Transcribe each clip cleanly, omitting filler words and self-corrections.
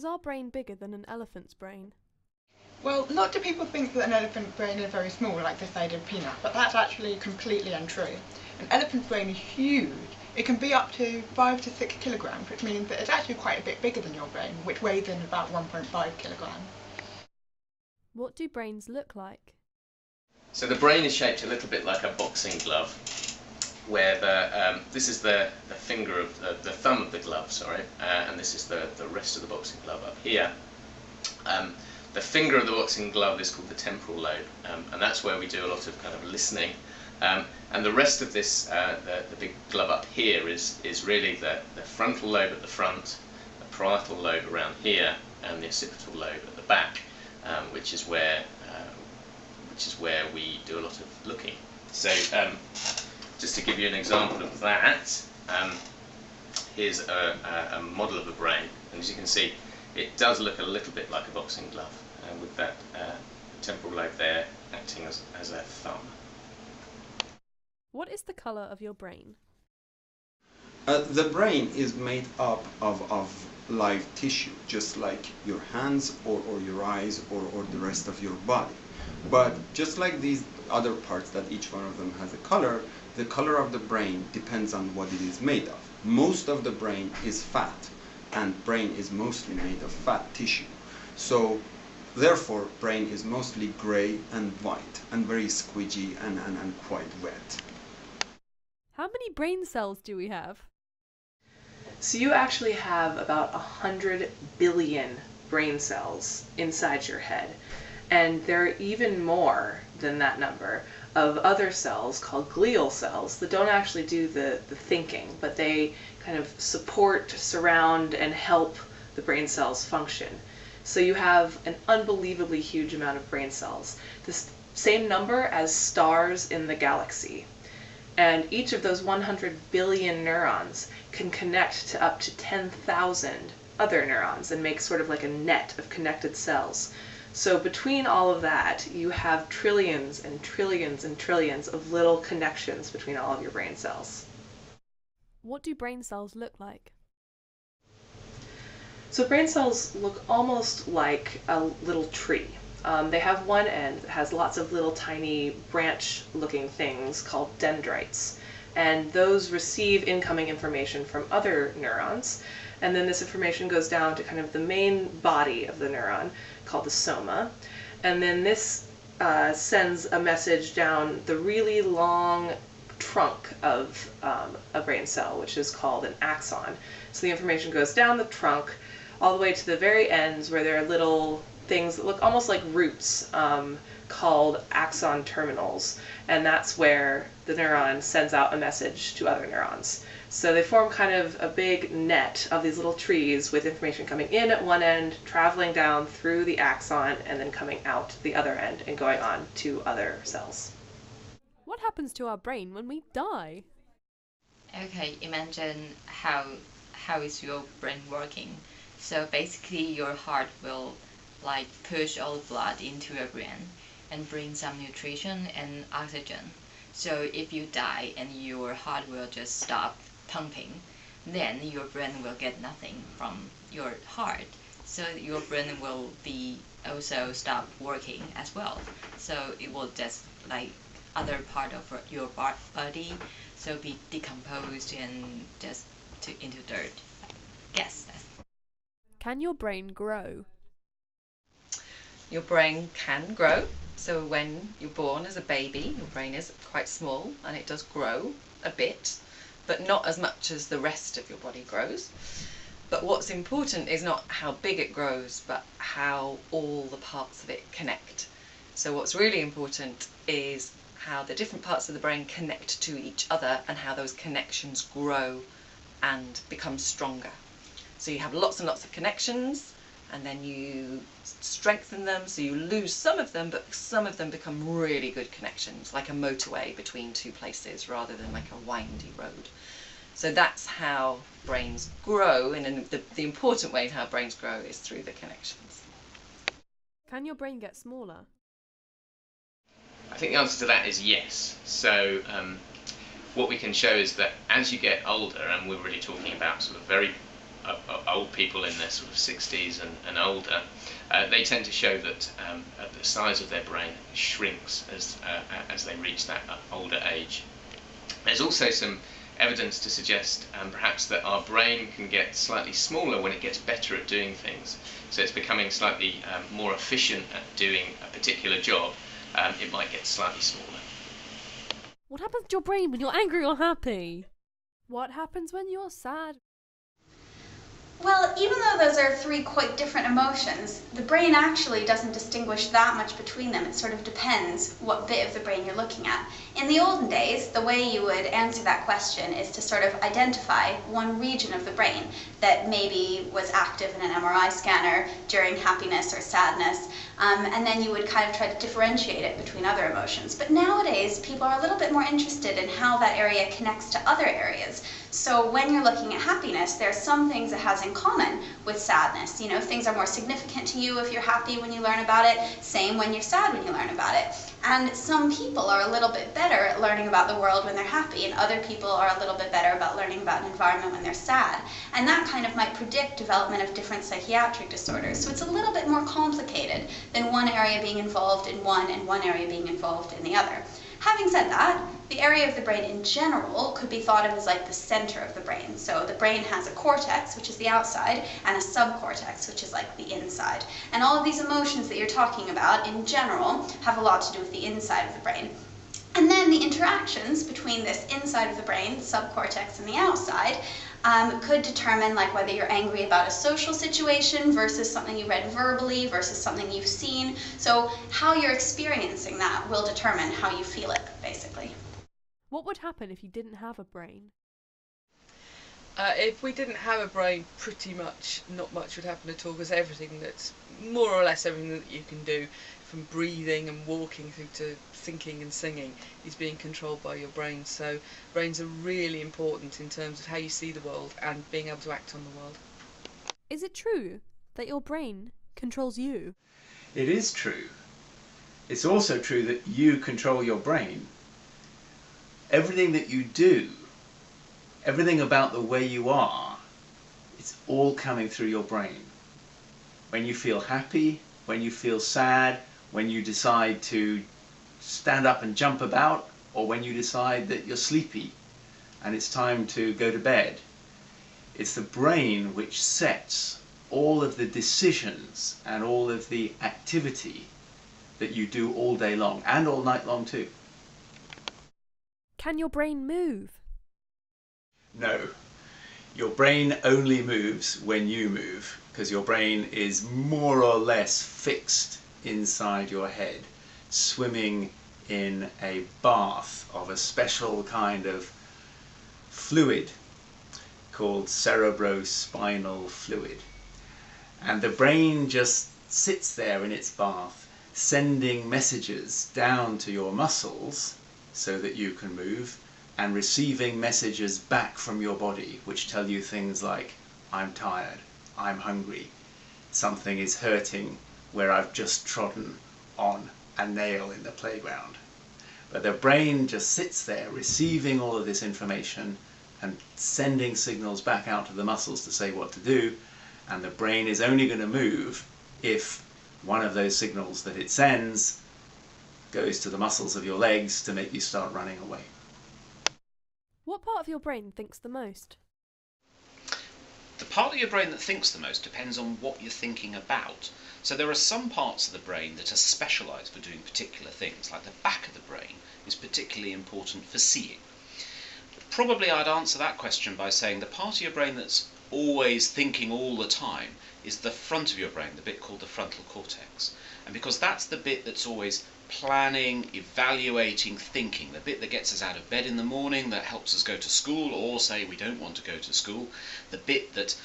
Is our brain bigger than an elephant's brain? Well, a lot of people think that an elephant brain is very small, like they say in peanut, but that's actually completely untrue. An elephant's brain is huge. It can be up to 5 to 6 kilograms, which means that it's actually quite a bit bigger than your brain, which weighs in about 1.5 kilograms. What do brains look like? So the brain is shaped a little bit like a boxing glove, where this is the finger of the thumb of the glove, and this is the rest of the boxing glove up here. The finger of the boxing glove is called the temporal lobe, and that's where we do a lot of kind of listening. And the rest of this, the big glove up here, is really the frontal lobe at the front, the parietal lobe around here, and the occipital lobe at the back, which is where we do a lot of looking. So just to give you an example of that, here's a model of the brain, and as you can see, it does look a little bit like a boxing glove, with that temporal lobe there acting as a thumb. What is the colour of your brain? The brain is made up of live tissue, just like your hands or your eyes or the rest of your body. But just like these other parts that each one of them has a color, the color of the brain depends on what it is made of. Most of the brain is fat, and brain is mostly made of fat tissue. So therefore, brain is mostly gray and white and very squidgy and quite wet. How many brain cells do we have? So you actually have about 100 billion brain cells inside your head. And there are even more than that number of other cells called glial cells that don't actually do the thinking, but they kind of support, surround, and help the brain cells function. So you have an unbelievably huge amount of brain cells, this same number as stars in the galaxy. And each of those 100 billion neurons can connect to up to 10,000 other neurons and make sort of like a net of connected cells. So between all of that, you have trillions and trillions and trillions of little connections between all of your brain cells. What do brain cells look like? So brain cells look almost like a little tree. They have one end that has lots of little tiny branch-looking things called dendrites. And those receive incoming information from other neurons. And then this information goes down to kind of the main body of the neuron called the soma. And then this sends a message down the really long trunk of a brain cell, which is called an axon. So the information goes down the trunk all the way to the very ends where there are little things that look almost like roots called axon terminals, and that's where the neuron sends out a message to other neurons. So they form kind of a big net of these little trees with information coming in at one end, traveling down through the axon, and then coming out the other end and going on to other cells. What happens to our brain when we die? Okay, imagine how is your brain working. So basically your heart will like push all the blood into your brain and bring some nutrition and oxygen. So if you die and your heart will just stop pumping, then your brain will get nothing from your heart. So your brain will be also stop working as well. So it will just like other part of your body, so be decomposed and just into dirt. Yes. Can your brain grow? Your brain can grow. So when you're born as a baby, your brain is quite small and it does grow a bit, but not as much as the rest of your body grows. But what's important is not how big it grows, but how all the parts of it connect. So what's really important is how the different parts of the brain connect to each other and how those connections grow and become stronger. So you have lots and lots of connections, and then you strengthen them, so you lose some of them, but some of them become really good connections, like a motorway between two places rather than like a windy road. So that's how brains grow, and the important way how brains grow is through the connections. Can your brain get smaller? I think the answer to that is yes. So what we can show is that as you get older, and we're really talking about sort of very old people in their sort of 60s and older, they tend to show that the size of their brain shrinks as they reach that older age. There's also some evidence to suggest perhaps that our brain can get slightly smaller when it gets better at doing things. So it's becoming slightly more efficient at doing a particular job. It might get slightly smaller. What happens to your brain when you're angry or happy? What happens when you're sad? Well, even though those are three quite different emotions, the brain actually doesn't distinguish that much between them. It sort of depends what bit of the brain you're looking at. In the olden days, the way you would answer that question is to sort of identify one region of the brain that maybe was active in an MRI scanner during happiness or sadness, and then you would kind of try to differentiate it between other emotions. But nowadays, people are a little bit more interested in how that area connects to other areas. So when you're looking at happiness, there are some things it has in common with sadness. You know, things are more significant to you if you're happy when you learn about it, same when you're sad when you learn about it. And some people are a little bit better at learning about the world when they're happy, and other people are a little bit better about learning about an environment when they're sad. And that kind of might predict development of different psychiatric disorders. So it's a little bit more complicated than one area being involved in one and one area being involved in the other. Having said that, the area of the brain in general could be thought of as like the center of the brain. So the brain has a cortex, which is the outside, and a subcortex, which is like the inside. And all of these emotions that you're talking about in general have a lot to do with the inside of the brain. And then the interactions between this inside of the brain, the subcortex, and the outside could determine like whether you're angry about a social situation versus something you read verbally versus something you've seen. So how you're experiencing that will determine how you feel it, basically. What would happen if you didn't have a brain? If we didn't have a brain, pretty much not much would happen at all, because everything that's more or less everything that you can do, from breathing and walking through to thinking and singing, is being controlled by your brain. So brains are really important in terms of how you see the world and being able to act on the world. Is it true that your brain controls you? It is true. It's also true that you control your brain. Everything that you do, everything about the way you are, it's all coming through your brain. When you feel happy, when you feel sad, when you decide to stand up and jump about, or when you decide that you're sleepy and it's time to go to bed. It's the brain which sets all of the decisions and all of the activity that you do all day long and all night long too. Can your brain move? No. Your brain only moves when you move, because your brain is more or less fixed inside your head, swimming in a bath of a special kind of fluid called cerebrospinal fluid. And the brain just sits there in its bath, sending messages down to your muscles so that you can move, and receiving messages back from your body which tell you things like, I'm tired, I'm hungry, something is hurting where I've just trodden on a nail in the playground. But the brain just sits there receiving all of this information and sending signals back out to the muscles to say what to do, and the brain is only going to move if one of those signals that it sends goes to the muscles of your legs to make you start running away. What part of your brain thinks the most? The part of your brain that thinks the most depends on what you're thinking about. So there are some parts of the brain that are specialised for doing particular things, like the back of the brain is particularly important for seeing. Probably I'd answer that question by saying the part of your brain that's always thinking all the time is the front of your brain, the bit called the frontal cortex. And because that's the bit that's always planning, evaluating, thinking, the bit that gets us out of bed in the morning, that helps us go to school, or say we don't want to go to school, the bit that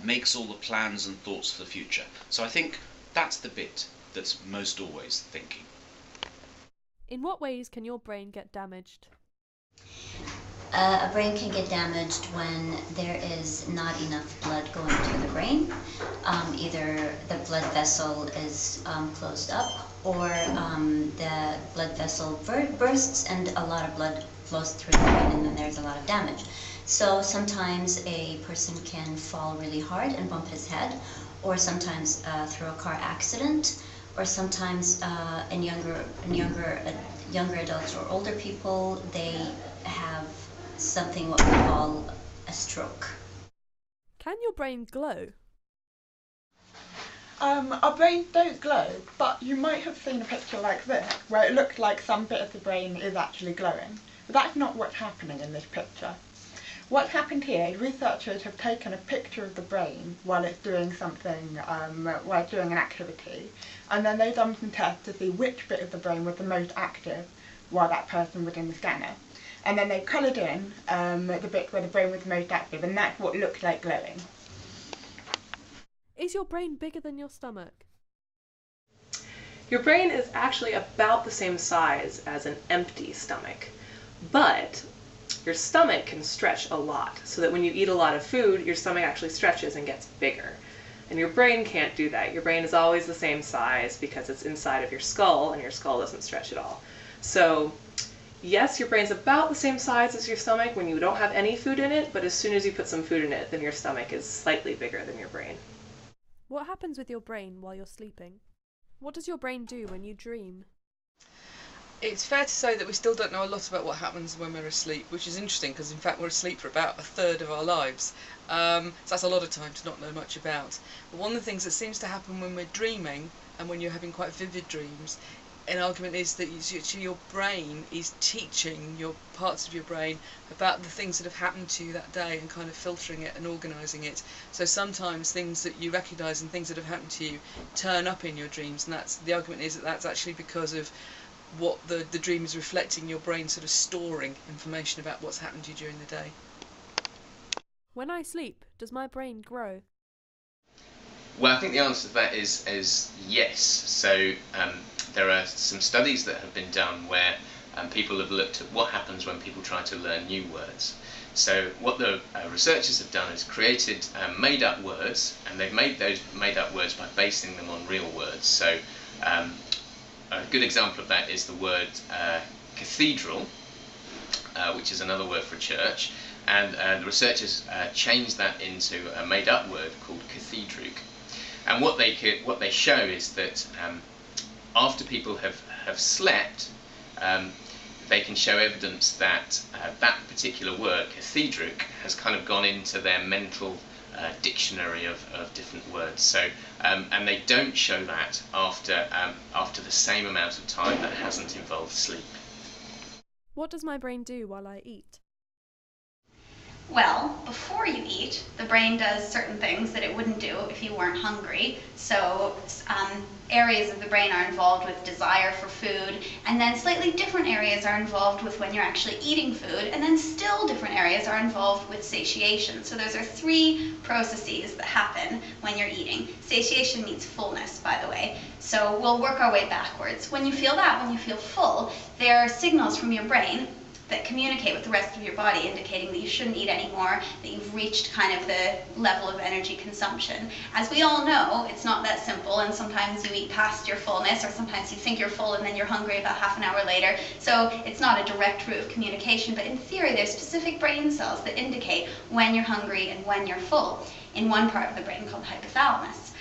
makes all the plans and thoughts for the future. So I think that's the bit that's most always thinking. In what ways can your brain get damaged? A brain can get damaged when there is not enough blood going to the brain. Either the blood vessel is closed up, or the blood vessel bursts and a lot of blood flows through the brain, and then there's a lot of damage. So sometimes a person can fall really hard and bump his head, or sometimes through a car accident, or sometimes in younger adults or older people, they have something what we call a stroke. Can your brain glow? Our brains don't glow, but you might have seen a picture like this, where it looks like some bit of the brain is actually glowing. But that's not what's happening in this picture. What's happened here is researchers have taken a picture of the brain while it's doing something, while it's doing an activity, and then they've done some tests to see which bit of the brain was the most active while that person was in the scanner. And then they coloured in the bit where the brain was most active, and that's what looks like glowing. Is your brain bigger than your stomach? Your brain is actually about the same size as an empty stomach, but your stomach can stretch a lot, so that when you eat a lot of food, your stomach actually stretches and gets bigger. And your brain can't do that. Your brain is always the same size because it's inside of your skull, and your skull doesn't stretch at all. So yes, your brain's about the same size as your stomach when you don't have any food in it, but as soon as you put some food in it, then your stomach is slightly bigger than your brain. What happens with your brain while you're sleeping? What does your brain do when you dream? It's fair to say that we still don't know a lot about what happens when we're asleep, which is interesting because in fact we're asleep for about a third of our lives. So that's a lot of time to not know much about. But one of the things that seems to happen when we're dreaming and when you're having quite vivid dreams, an argument is that actually your brain is teaching your parts of your brain about the things that have happened to you that day and kind of filtering it and organising it. So sometimes things that you recognise and things that have happened to you turn up in your dreams, and the argument is that that's actually because of what the dream is reflecting, your brain sort of storing information about what's happened to you during the day. When I sleep, does my brain grow? Well, I think the answer to that is yes. So there are some studies that have been done where people have looked at what happens when people try to learn new words. So what the researchers have done is created made-up words, and they've made those made-up words by basing them on real words. So a good example of that is the word cathedral, which is another word for church, and the researchers changed that into a made-up word called cathedric. And what they show is that after people have slept, they can show evidence that that particular word, cathedric, has kind of gone into their mental dictionary of different words. So, and they don't show that after the same amount of time that hasn't involved sleep. What does my brain do while I eat? Well, before you eat, the brain does certain things that it wouldn't do if you weren't hungry. So areas of the brain are involved with desire for food, and then slightly different areas are involved with when you're actually eating food, and then still different areas are involved with satiation. So those are three processes that happen when you're eating. Satiation means fullness, by the way. So we'll work our way backwards. When you feel that, when you feel full, there are signals from your brain that communicate with the rest of your body, indicating that you shouldn't eat anymore, that you've reached kind of the level of energy consumption. As we all know, it's not that simple, and sometimes you eat past your fullness, or sometimes you think you're full and then you're hungry about half an hour later. So it's not a direct route of communication, but in theory there's specific brain cells that indicate when you're hungry and when you're full in one part of the brain called the hypothalamus.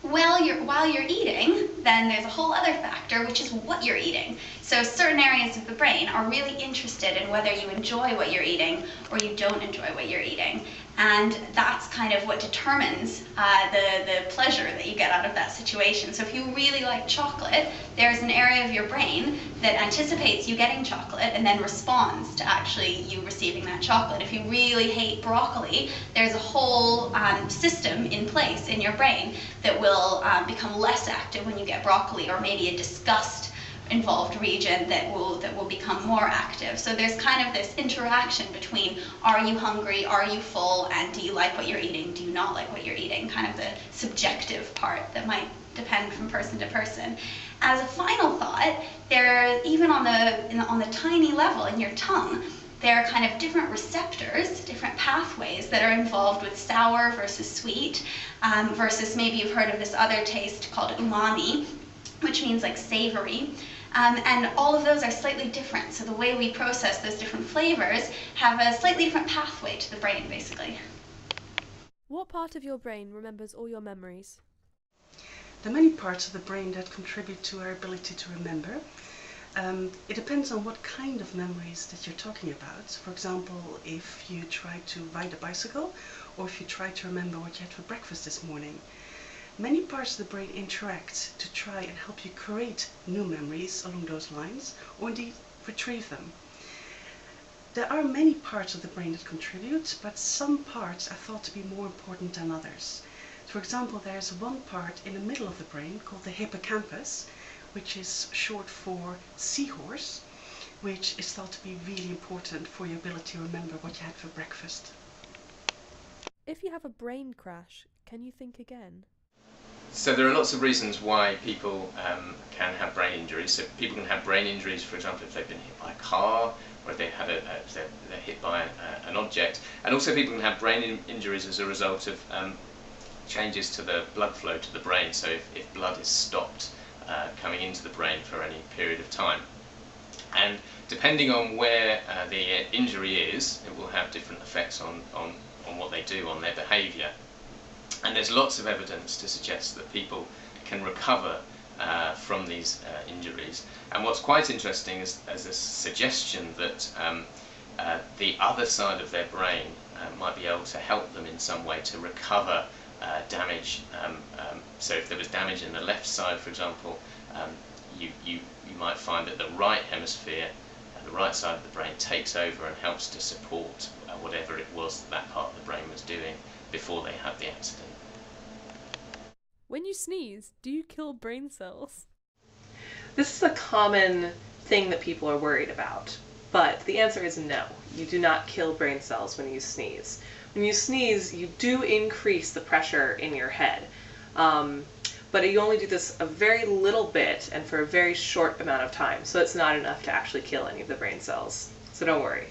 While you're eating, then there's a whole other factor, which is what you're eating. So certain areas of the brain are really interested in whether you enjoy what you're eating or you don't enjoy what you're eating. And that's kind of what determines the pleasure that you get out of that situation. So if you really like chocolate, there's an area of your brain that anticipates you getting chocolate and then responds to actually you receiving that chocolate. If you really hate broccoli, there's a whole system in place in your brain that will become less active when you get broccoli, or maybe a disgust involved region that will become more active. So there's kind of this interaction between are you hungry, are you full, and do you like what you're eating, do you not like what you're eating, kind of the subjective part that might depend from person to person. As a final thought, there, even on the tiny level in your tongue, there are kind of different receptors, different pathways that are involved with sour versus sweet, versus maybe you've heard of this other taste called umami, which means like savory. And all of those are slightly different. So the way we process those different flavors have a slightly different pathway to the brain, basically. What part of your brain remembers all your memories? There are many parts of the brain that contribute to our ability to remember. It depends on what kind of memories that you're talking about. For example, if you try to ride a bicycle, or if you try to remember what you had for breakfast this morning. Many parts of the brain interact to try and help you create new memories along those lines, or indeed retrieve them. There are many parts of the brain that contribute, but some parts are thought to be more important than others. For example, there's one part in the middle of the brain called the hippocampus, which is short for seahorse, which is thought to be really important for your ability to remember what you had for breakfast. If you have a brain crash, can you think again? So there are lots of reasons why people can have brain injuries. So people can have brain injuries, for example, if they've been hit by a car, or if they've had they're hit by an object. And also people can have brain injuries as a result of changes to the blood flow to the brain. So if blood is stopped coming into the brain for any period of time. And depending on where the injury is, it will have different effects on what they do, on their behaviour. And there's lots of evidence to suggest that people can recover from these injuries. And what's quite interesting is a suggestion that the other side of their brain might be able to help them in some way to recover damage. So if there was damage in the left side, for example, you might find that the right hemisphere, the right side of the brain, takes over and helps to support whatever it was that part of the brain was doing before they had the accident. When you sneeze, do you kill brain cells? This is a common thing that people are worried about, but the answer is no. You do not kill brain cells when you sneeze. When you sneeze, you do increase the pressure in your head, but you only do this a very little bit and for a very short amount of time, so it's not enough to actually kill any of the brain cells. So don't worry.